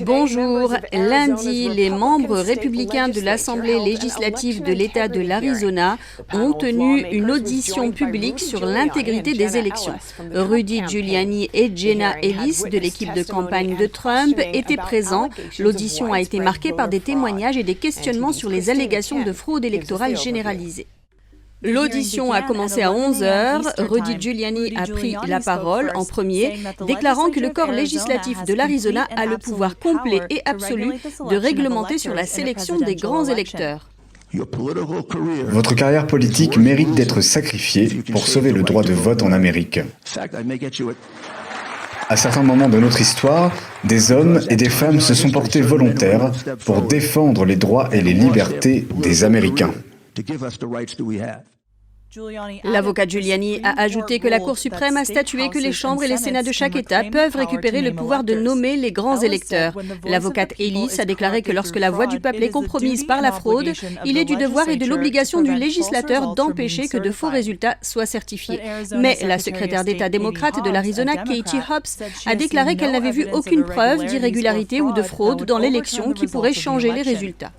Bonjour. Lundi, les membres républicains de l'Assemblée législative de l'État de l'Arizona ont tenu une audition publique sur l'intégrité des élections. Rudy Giuliani et Jenna Ellis de l'équipe de campagne de Trump étaient présents. L'audition a été marquée par des témoignages et des questionnements sur les allégations de fraude électorale généralisée. L'audition a commencé à 11h. Rudy Giuliani a pris la parole en premier, déclarant que le corps législatif de l'Arizona a le pouvoir complet et absolu de réglementer sur la sélection des grands électeurs. Votre carrière politique mérite d'être sacrifiée pour sauver le droit de vote en Amérique. À certains moments de notre histoire, des hommes et des femmes se sont portés volontaires pour défendre les droits et les libertés des Américains. L'avocat Giuliani a ajouté que la Cour suprême a statué que les chambres et les sénats de chaque État peuvent récupérer le pouvoir de nommer les grands électeurs. L'avocate Ellis a déclaré que lorsque la voix du peuple est compromise par la fraude, il est du devoir et de l'obligation du législateur d'empêcher que de faux résultats soient certifiés. Mais la secrétaire d'État démocrate de l'Arizona, Katie Hobbs, a déclaré qu'elle n'avait vu aucune preuve d'irrégularité ou de fraude dans l'élection qui pourrait changer les résultats.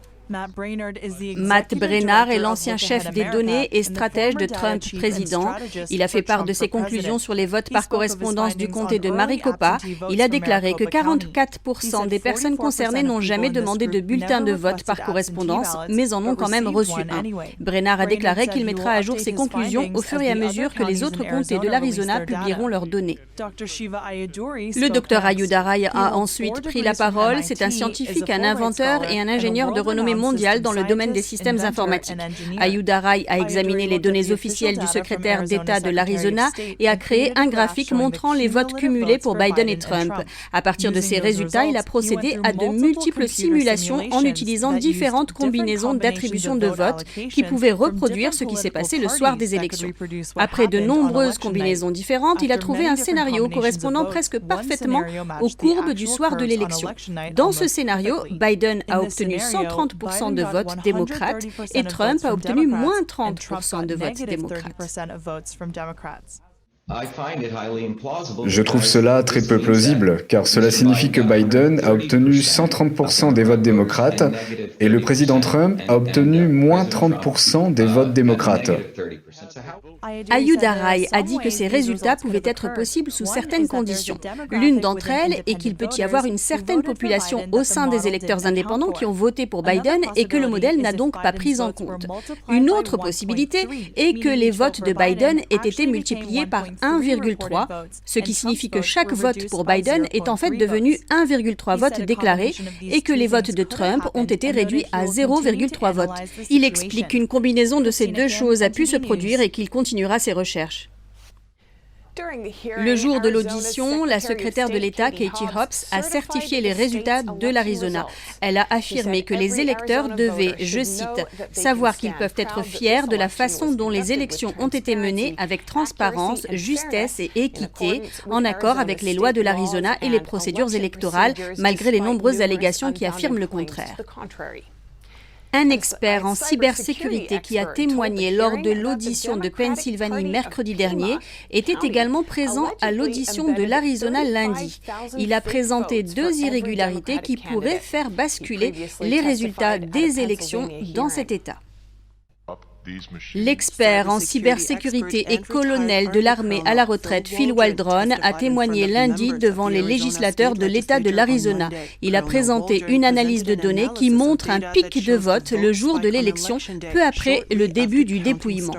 Matt Braynard est l'ancien chef des données et stratège de Trump président. Il a fait part de ses conclusions sur les votes par correspondance du comté de Maricopa. Il a déclaré que 44% des personnes concernées n'ont jamais demandé de bulletin de vote par correspondance, mais en ont quand même reçu un. Braynard a déclaré qu'il mettra à jour ses conclusions au fur et à mesure que les autres comtés de l'Arizona publieront leurs données. Le docteur Ayuda Rai a ensuite pris la parole. C'est un scientifique, un inventeur et un ingénieur de renommée mondiale dans le domaine des systèmes informatiques. Ayuda Rai a examiné les données officielles du secrétaire d'État de l'Arizona et a créé un graphique montrant les votes cumulés pour Biden et Trump. À partir de ces résultats, il a procédé à de multiples simulations en utilisant différentes combinaisons d'attribution de vote qui pouvaient reproduire ce qui s'est passé le soir des élections. Après de nombreuses combinaisons différentes, il a trouvé un scénario correspondant presque parfaitement aux courbes du soir de l'élection. Dans ce scénario, Biden a obtenu 130% de votes démocrates et Trump a obtenu moins 30% de votes démocrates. Je trouve cela très peu plausible, car cela signifie que Biden a obtenu 130% des votes démocrates et le président Trump a obtenu moins 30% des votes démocrates. Ayuda Rai a dit que ces résultats pouvaient être possibles sous certaines conditions. L'une d'entre elles est qu'il peut y avoir une certaine population au sein des électeurs indépendants qui ont voté pour Biden et que le modèle n'a donc pas pris en compte. Une autre possibilité est que les votes de Biden aient été multipliés par 1,3, ce qui signifie que chaque vote pour Biden est en fait devenu 1,3 votes déclarés et que les votes de Trump ont été réduits à 0,3 votes. Il explique qu'une combinaison de ces deux choses a pu se produire et qu'il continuera ses recherches. Le jour de l'audition, la secrétaire de l'État, Katie Hobbs, a certifié les résultats de l'Arizona. Elle a affirmé que les électeurs devaient, je cite, « savoir qu'ils peuvent être fiers de la façon dont les élections ont été menées avec transparence, justesse et équité, en accord avec les lois de l'Arizona et les procédures électorales, malgré les nombreuses allégations qui affirment le contraire. » Un expert en cybersécurité qui a témoigné lors de l'audition de Pennsylvanie mercredi dernier était également présent à l'audition de l'Arizona lundi. Il a présenté deux irrégularités qui pourraient faire basculer les résultats des élections dans cet État. L'expert en cybersécurité et colonel de l'armée à la retraite Phil Waldron a témoigné lundi devant les législateurs de l'État de l'Arizona. Il a présenté une analyse de données qui montre un pic de vote le jour de l'élection, peu après le début du dépouillement.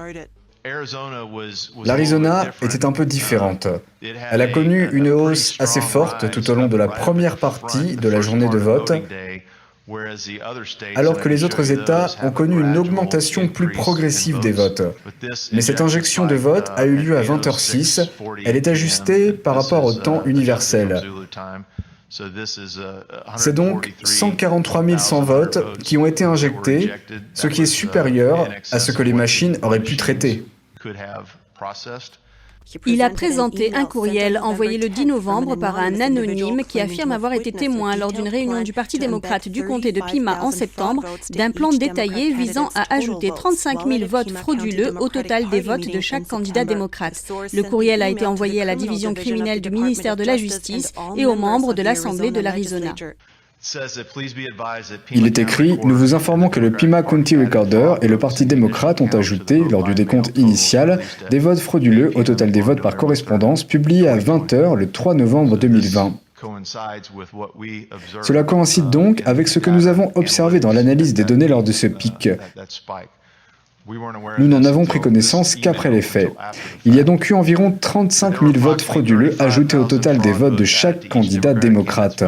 L'Arizona était un peu différente. Elle a connu une hausse assez forte tout au long de la première partie de la journée de vote, alors que les autres États ont connu une augmentation plus progressive des votes. Mais cette injection de vote a eu lieu à 20h06. Elle est ajustée par rapport au temps universel. C'est donc 143 100 votes qui ont été injectés, ce qui est supérieur à ce que les machines auraient pu traiter. Il a présenté un courriel envoyé le 10 novembre par un anonyme qui affirme avoir été témoin lors d'une réunion du Parti démocrate du comté de Pima en septembre d'un plan détaillé visant à ajouter 35 000 votes frauduleux au total des votes de chaque candidat démocrate. Le courriel a été envoyé à la division criminelle du ministère de la Justice et aux membres de l'Assemblée de l'Arizona. Il est écrit « Nous vous informons que le Pima County Recorder et le Parti démocrate ont ajouté, lors du décompte initial, des votes frauduleux au total des votes par correspondance publiés à 20h le 3 novembre 2020. Cela coïncide donc avec ce que nous avons observé dans l'analyse des données lors de ce pic. Nous n'en avons pris connaissance qu'après les faits. Il y a donc eu environ 35 000 votes frauduleux ajoutés au total des votes de chaque candidat démocrate.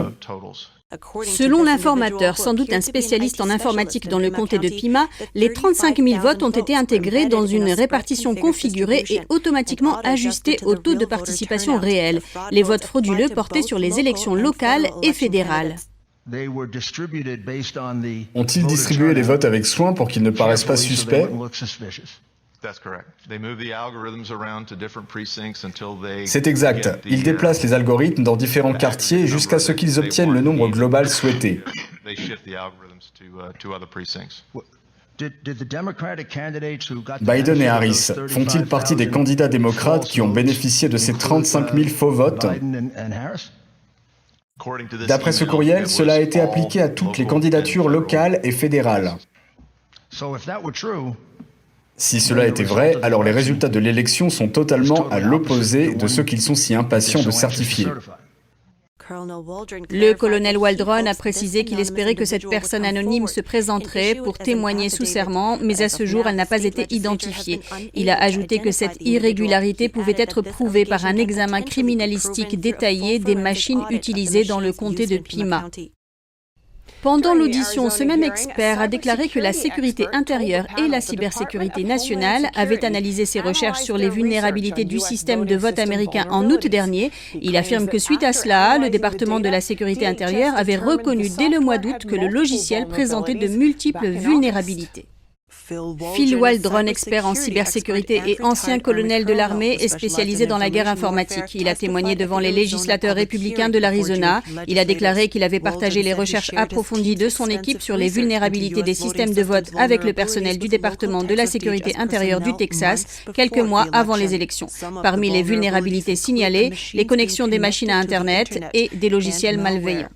Selon l'informateur, sans doute un spécialiste en informatique dans le comté de Pima, les 35 000 votes ont été intégrés dans une répartition configurée et automatiquement ajustés au taux de participation réel. Les votes frauduleux portaient sur les élections locales et fédérales. Ont-ils distribué les votes avec soin pour qu'ils ne paraissent pas suspects? C'est exact. Ils déplacent les algorithmes dans différents quartiers jusqu'à ce qu'ils obtiennent le nombre global souhaité. Biden et Harris font-ils partie des candidats démocrates qui ont bénéficié de ces 35 000 faux votes? D'après ce courriel, cela a été appliqué à toutes les candidatures locales et fédérales. Si cela était vrai, alors les résultats de l'élection sont totalement à l'opposé de ceux qu'ils sont si impatients de certifier. Le colonel Waldron a précisé qu'il espérait que cette personne anonyme se présenterait pour témoigner sous serment, mais à ce jour, elle n'a pas été identifiée. Il a ajouté que cette irrégularité pouvait être prouvée par un examen criminalistique détaillé des machines utilisées dans le comté de Pima. Pendant l'audition, ce même expert a déclaré que la sécurité intérieure et la cybersécurité nationale avaient analysé ses recherches sur les vulnérabilités du système de vote américain en août dernier. Il affirme que suite à cela, le département de la sécurité intérieure avait reconnu dès le mois d'août que le logiciel présentait de multiples vulnérabilités. Phil Waldron, expert en cybersécurité et ancien colonel de l'armée, est spécialisé dans la guerre informatique. Il a témoigné devant les législateurs républicains de l'Arizona. Il a déclaré qu'il avait partagé les recherches approfondies de son équipe sur les vulnérabilités des systèmes de vote avec le personnel du département de la sécurité intérieure du Texas, quelques mois avant les élections. Parmi les vulnérabilités signalées, les connexions des machines à Internet et des logiciels malveillants.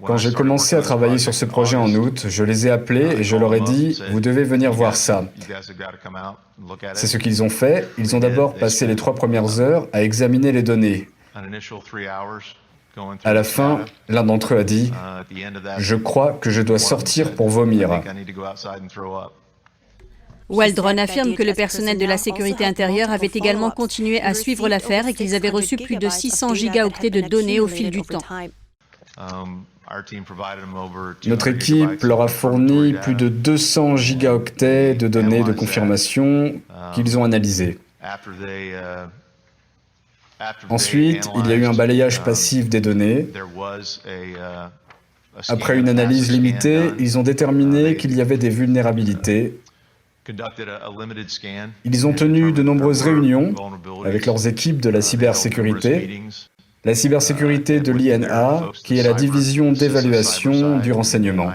Quand j'ai commencé à travailler sur ce projet en août, je les ai appelés et je leur ai dit « Vous devez venir voir ça ». C'est ce qu'ils ont fait. Ils ont d'abord passé les 3 premières heures à examiner les données. À la fin, l'un d'entre eux a dit « Je crois que je dois sortir pour vomir ». Waldron affirme que le personnel de la sécurité intérieure avait également continué à suivre l'affaire et qu'ils avaient reçu plus de 600 gigaoctets de données au fil du temps. Notre équipe leur a fourni plus de 200 gigaoctets de données de confirmation qu'ils ont analysées. Ensuite, il y a eu un balayage passif des données. Après une analyse limitée, ils ont déterminé qu'il y avait des vulnérabilités. Ils ont tenu de nombreuses réunions avec leurs équipes de la cybersécurité. La cybersécurité de l'INA, qui est la division d'évaluation du renseignement.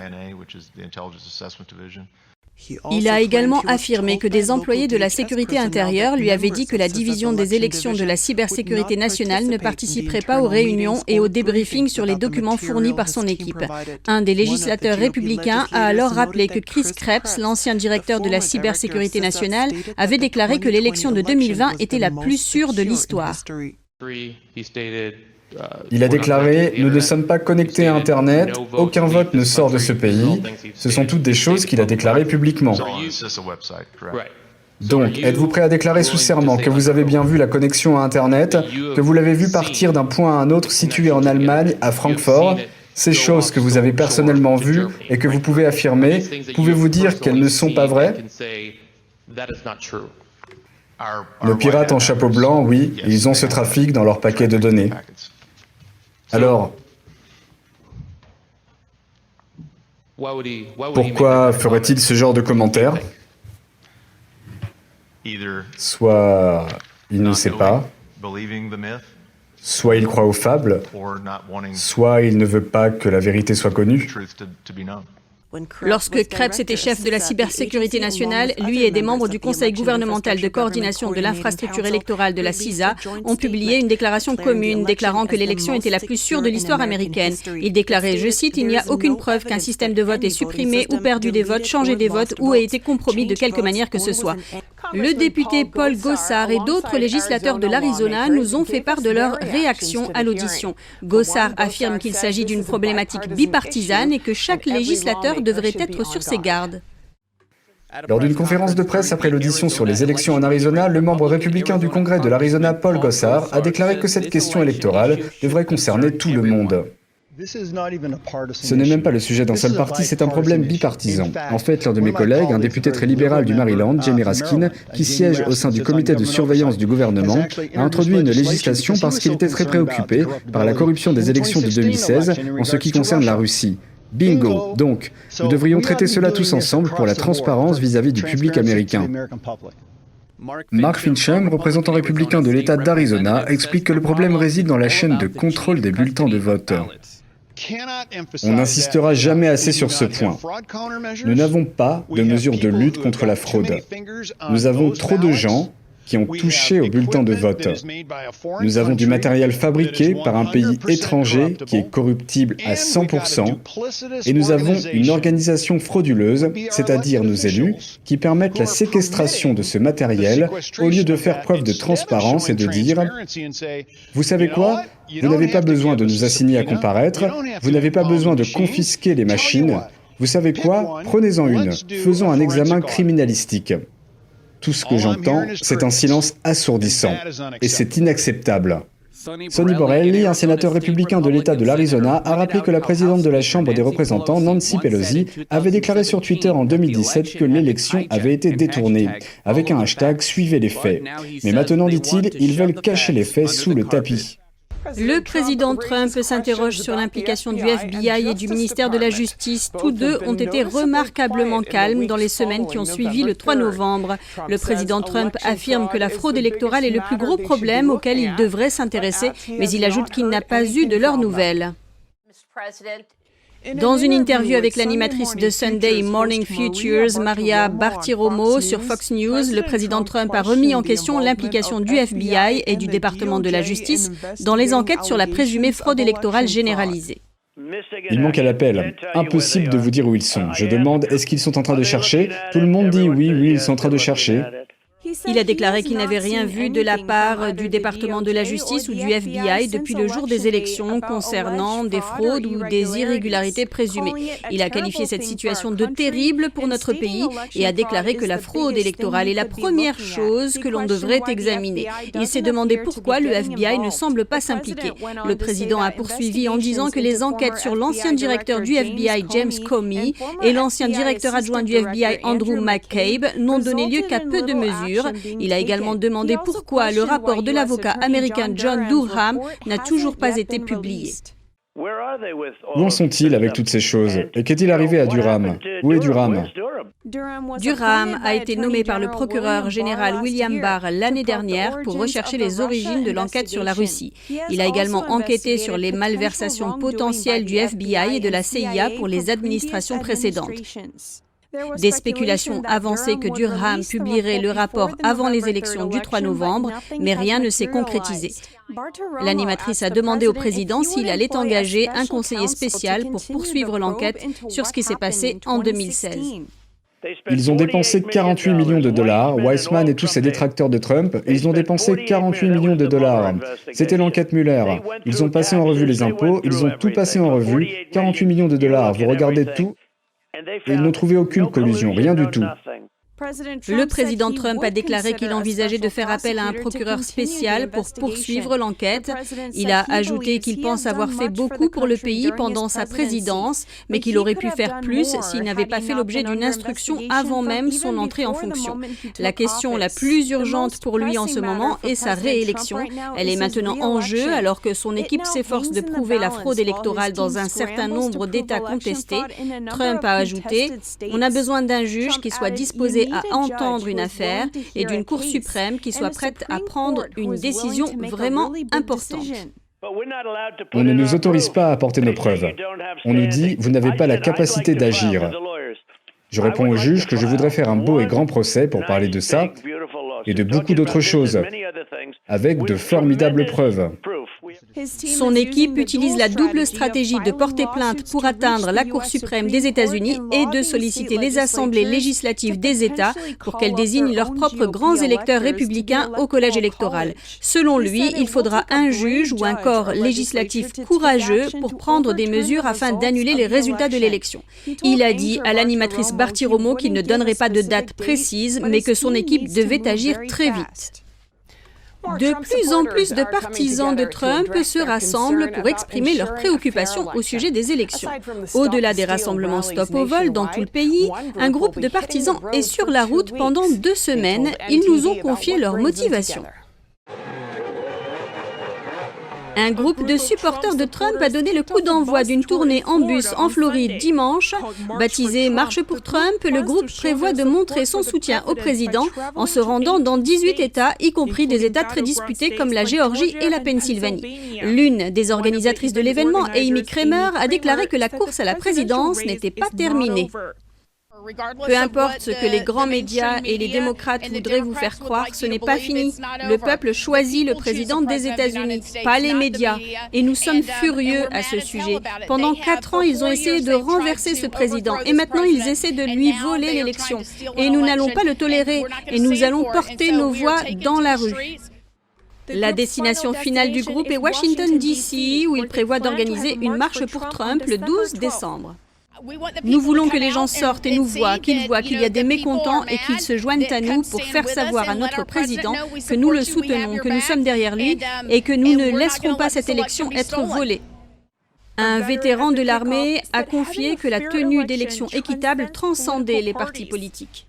Il a également affirmé que des employés de la sécurité intérieure lui avaient dit que la division des élections de la cybersécurité nationale ne participerait pas aux réunions et aux débriefings sur les documents fournis par son équipe. Un des législateurs républicains a alors rappelé que Chris Krebs, l'ancien directeur de la cybersécurité nationale, avait déclaré que l'élection de 2020 était la plus sûre de l'histoire. Il a déclaré « Nous ne sommes pas connectés à Internet, aucun vote ne sort de ce pays ». Ce sont toutes des choses qu'il a déclarées publiquement. Donc, êtes-vous prêt à déclarer sous serment que vous avez bien vu la connexion à Internet, que vous l'avez vue partir d'un point à un autre situé en Allemagne, à Francfort, ces choses que vous avez personnellement vues et que vous pouvez affirmer, pouvez-vous dire qu'elles ne sont pas vraies? Nos pirates en chapeau blanc, oui, ils ont ce trafic dans leur paquet de données. Alors, pourquoi ferait-il ce genre de commentaires? Soit il ne sait pas, soit il croit aux fables, soit il ne veut pas que la vérité soit connue. Lorsque Krebs était chef de la cybersécurité nationale, lui et des membres du Conseil gouvernemental de coordination de l'infrastructure électorale de la CISA ont publié une déclaration commune déclarant que l'élection était la plus sûre de l'histoire américaine. Ils déclaraient, je cite, « Il n'y a aucune preuve qu'un système de vote ait supprimé ou perdu des votes, changé des votes ou ait été compromis de quelque manière que ce soit ». Le député Paul Gosar et d'autres législateurs de l'Arizona nous ont fait part de leur réaction à l'audition. Gosar affirme qu'il s'agit d'une problématique bipartisane et que chaque législateur devrait être sur ses gardes. Lors d'une conférence de presse après l'audition sur les élections en Arizona, le membre républicain du Congrès de l'Arizona, Paul Gosar, a déclaré que cette question électorale devrait concerner tout le monde. Ce n'est même pas le sujet d'un seul parti, c'est un problème bipartisan. En fait, l'un de mes collègues, un député très libéral du Maryland, Jamie Raskin, qui siège au sein du comité de surveillance du gouvernement, a introduit une législation parce qu'il était très préoccupé par la corruption des élections de 2016 en ce qui concerne la Russie. Bingo! Donc, nous devrions traiter cela tous ensemble pour la transparence vis-à-vis du public américain. Mark Finchem, représentant républicain de l'État d'Arizona, explique que le problème réside dans la chaîne de contrôle des bulletins de vote. On n'insistera jamais assez sur ce point. Nous n'avons pas de mesures de lutte contre la fraude. Nous avons trop de gens qui ont touché aux bulletins de vote. Nous avons du matériel fabriqué par un pays étranger qui est corruptible à 100%, et nous avons une organisation frauduleuse, c'est-à-dire nos élus, qui permettent la séquestration de ce matériel au lieu de faire preuve de transparence et de dire « Vous savez quoi ? Vous n'avez pas besoin de nous assigner à comparaître, vous n'avez pas besoin de confisquer les machines. Vous savez quoi ? Prenez-en une, faisons un examen criminalistique. » Tout ce que j'entends, c'est un silence assourdissant. Et c'est inacceptable. Sonny Borrelli, un sénateur républicain de l'État de l'Arizona, a rappelé que la présidente de la Chambre des représentants, Nancy Pelosi, avait déclaré sur Twitter en 2017 que l'élection avait été détournée, avec un hashtag « Suivez les faits ». Mais maintenant, dit-il, ils veulent cacher les faits sous le tapis. Le président Trump s'interroge sur l'implication du FBI et du ministère de la Justice. Tous deux ont été remarquablement calmes dans les semaines qui ont suivi le 3 novembre. Le président Trump affirme que la fraude électorale est le plus gros problème auquel il devrait s'intéresser, mais il ajoute qu'il n'a pas eu de leurs nouvelles. Dans une interview avec l'animatrice de Sunday Morning Futures, Maria Bartiromo, sur Fox News, le président Trump a remis en question l'implication du FBI et du département de la justice dans les enquêtes sur la présumée fraude électorale généralisée. Il manque à l'appel. Impossible de vous dire où ils sont. Je demande, est-ce qu'ils sont en train de chercher? Tout le monde dit oui, ils sont en train de chercher. Il a déclaré qu'il n'avait rien vu de la part du département de la justice ou du FBI depuis le jour des élections concernant des fraudes ou des irrégularités présumées. Il a qualifié cette situation de terrible pour notre pays et a déclaré que la fraude électorale est la première chose que l'on devrait examiner. Il s'est demandé pourquoi le FBI ne semble pas s'impliquer. Le président a poursuivi en disant que les enquêtes sur l'ancien directeur du FBI, James Comey, et l'ancien directeur adjoint du FBI, Andrew McCabe, n'ont donné lieu qu'à peu de mesures. Il a également demandé pourquoi le rapport de l'avocat américain John Durham n'a toujours pas été publié. Où en sont-ils avec toutes ces choses? Et qu'est-il arrivé à Durham? Où est Durham? Durham a été nommé par le procureur général William Barr l'année dernière pour rechercher les origines de l'enquête sur la Russie. Il a également enquêté sur les malversations potentielles du FBI et de la CIA pour les administrations précédentes. Des spéculations avançaient que Durham publierait le rapport avant les élections du 3 novembre, mais rien ne s'est concrétisé. L'animatrice a demandé au président s'il allait engager un conseiller spécial pour poursuivre l'enquête sur ce qui s'est passé en 2016. Ils ont dépensé 48 millions de dollars. Weissman et tous ces détracteurs de Trump, ils ont dépensé 48 millions de dollars. C'était l'enquête Mueller. Ils ont passé en revue les impôts, ils ont tout passé en revue. 48 millions de dollars, vous regardez tout. Et ils n'ont trouvé aucune collusion, rien du tout. Le président Trump a déclaré qu'il envisageait de faire appel à un procureur spécial pour poursuivre l'enquête. Il a ajouté qu'il pense avoir fait beaucoup pour le pays pendant sa présidence, mais qu'il aurait pu faire plus s'il n'avait pas fait l'objet d'une instruction avant même son entrée en fonction. La question la plus urgente pour lui en ce moment est sa réélection. Elle est maintenant en jeu alors que son équipe s'efforce de prouver la fraude électorale dans un certain nombre d'États contestés. Trump a ajouté « On a besoin d'un juge qui soit disposé à entendre une affaire et d'une Cour suprême qui soit prête à prendre une décision vraiment importante. » On ne nous autorise pas à apporter nos preuves. On nous dit « vous n'avez pas la capacité d'agir ». Je réponds au juge que je voudrais faire un beau et grand procès pour parler de ça et de beaucoup d'autres choses, avec de formidables preuves. Son équipe utilise la double stratégie de porter plainte pour atteindre la Cour suprême des États-Unis et de solliciter les assemblées législatives des États pour qu'elles désignent leurs propres grands électeurs républicains au collège électoral. Selon lui, il faudra un juge ou un corps législatif courageux pour prendre des mesures afin d'annuler les résultats de l'élection. Il a dit à l'animatrice Bartiromo qu'il ne donnerait pas de date précise, mais que son équipe devait agir très vite. De plus en plus de partisans de Trump se rassemblent pour exprimer leurs préoccupations au sujet des élections. Au-delà des rassemblements Stop au vol dans tout le pays, un groupe de partisans est sur la route pendant 2 semaines. Ils nous ont confié leur motivation. Un groupe de supporters de Trump a donné le coup d'envoi d'une tournée en bus en Floride dimanche. Baptisé Marche pour Trump, le groupe prévoit de montrer son soutien au président en se rendant dans 18 États, y compris des États très disputés comme la Géorgie et la Pennsylvanie. L'une des organisatrices de l'événement, Amy Kramer, a déclaré que la course à la présidence n'était pas terminée. Peu importe ce que les grands médias et les démocrates voudraient vous faire croire, ce n'est pas fini. Le peuple choisit le président des États-Unis, pas les médias. Et nous sommes furieux à ce sujet. Pendant 4 ans, ils ont essayé de renverser ce président. Et maintenant, ils essaient de lui voler l'élection. Et nous n'allons pas le tolérer. Et nous allons porter nos voix dans la rue. La destination finale du groupe est Washington, D.C., où il prévoit d'organiser une marche pour Trump le 12 décembre. Nous voulons que les gens sortent et nous voient qu'il y a des mécontents et qu'ils se joignent à nous pour faire savoir à notre président que nous le soutenons, que nous sommes derrière lui et que nous ne laisserons pas cette élection être volée. Un vétéran de l'armée a confié que la tenue d'élections équitables transcendait les partis politiques.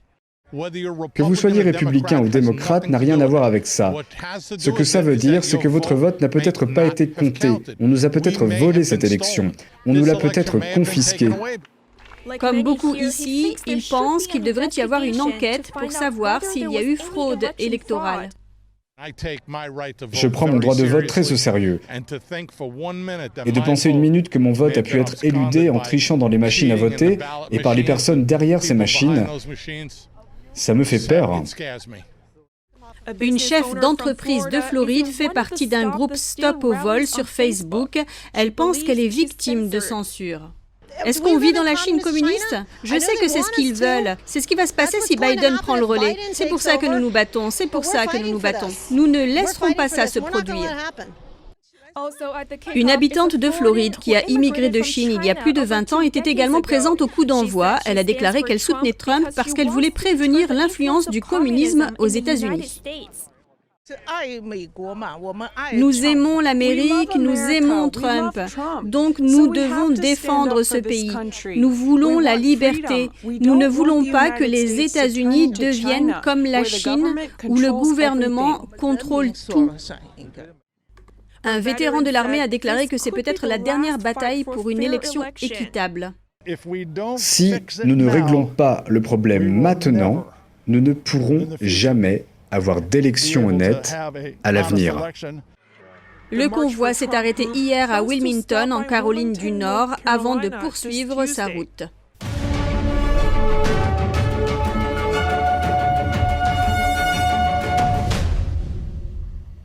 Que vous soyez républicain ou démocrate n'a rien à voir avec ça. Ce que ça veut dire, c'est que votre vote n'a peut-être pas été compté. On nous a peut-être volé cette élection. On nous l'a peut-être confisquée. Comme beaucoup ici, ils pensent qu'il devrait y avoir une enquête pour savoir s'il y a eu fraude électorale. Je prends mon droit de vote très au sérieux. Et de penser 1 minute que mon vote a pu être éludé en trichant dans les machines à voter et par les personnes derrière ces machines, ça me fait peur. Une chef d'entreprise de Floride fait partie d'un groupe Stop au vol sur Facebook. Elle pense qu'elle est victime de censure. Est-ce qu'on vit dans la Chine communiste? Je sais que c'est ce qu'ils veulent. C'est ce qui va se passer si Biden prend le relais. C'est pour ça que nous nous battons. C'est pour ça que nous nous battons. Nous ne laisserons pas ça se produire. Une habitante de Floride qui a immigré de Chine il y a plus de 20 ans était également présente au coup d'envoi. Elle a déclaré qu'elle soutenait Trump parce qu'elle voulait prévenir l'influence du communisme aux États-Unis. Nous aimons l'Amérique, nous aimons Trump. Donc nous devons défendre ce pays. Nous voulons la liberté. Nous ne voulons pas que les États-Unis deviennent comme la Chine où le gouvernement contrôle tout. Un vétéran de l'armée a déclaré que c'est peut-être la dernière bataille pour une élection équitable. Si nous ne réglons pas le problème maintenant, nous ne pourrons jamais avoir d'élection honnête à l'avenir. Le convoi s'est arrêté hier à Wilmington, en Caroline du Nord, avant de poursuivre sa route.